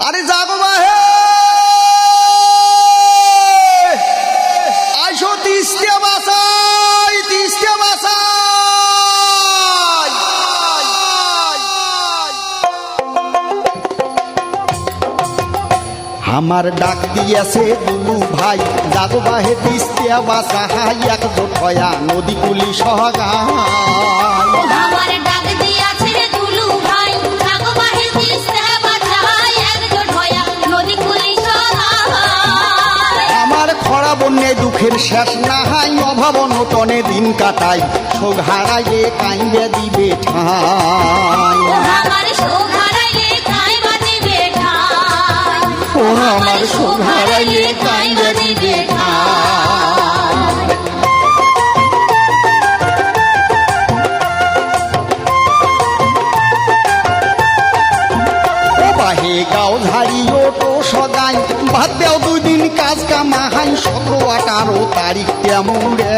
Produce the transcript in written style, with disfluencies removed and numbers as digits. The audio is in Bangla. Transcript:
আরে জাগো বাহে আইসো তিস্তে বাসাই আমার ডাক দিয়েছে দুলু ভাই জাগো বাহে তিস্তে বাসাই এক জোটয়া নদী কুলি সহগায় আমার ডাক দিয়াছে দুলু ভাই জাগো বাহে তিস্তে বাসাই এক জোটয়া নদী কুলি সহগায় আমার খরা বন্যে দুঃখের শেষ না হাই অভাব অনটনে দিন কাটাই শোক হারাইলে কাইন্দে দিবে ঠাই আমার শোক হারাইলে কাইবা দিবে ঠাই ও আমার শোক হারাইলে কাইন্দে দিবে ঠাই ও বাহে গাও ঝাড়িও তো সদাই ভাত দেও 2 দিন কাজ কামাহাই 17-18 তারিখ তেমন রে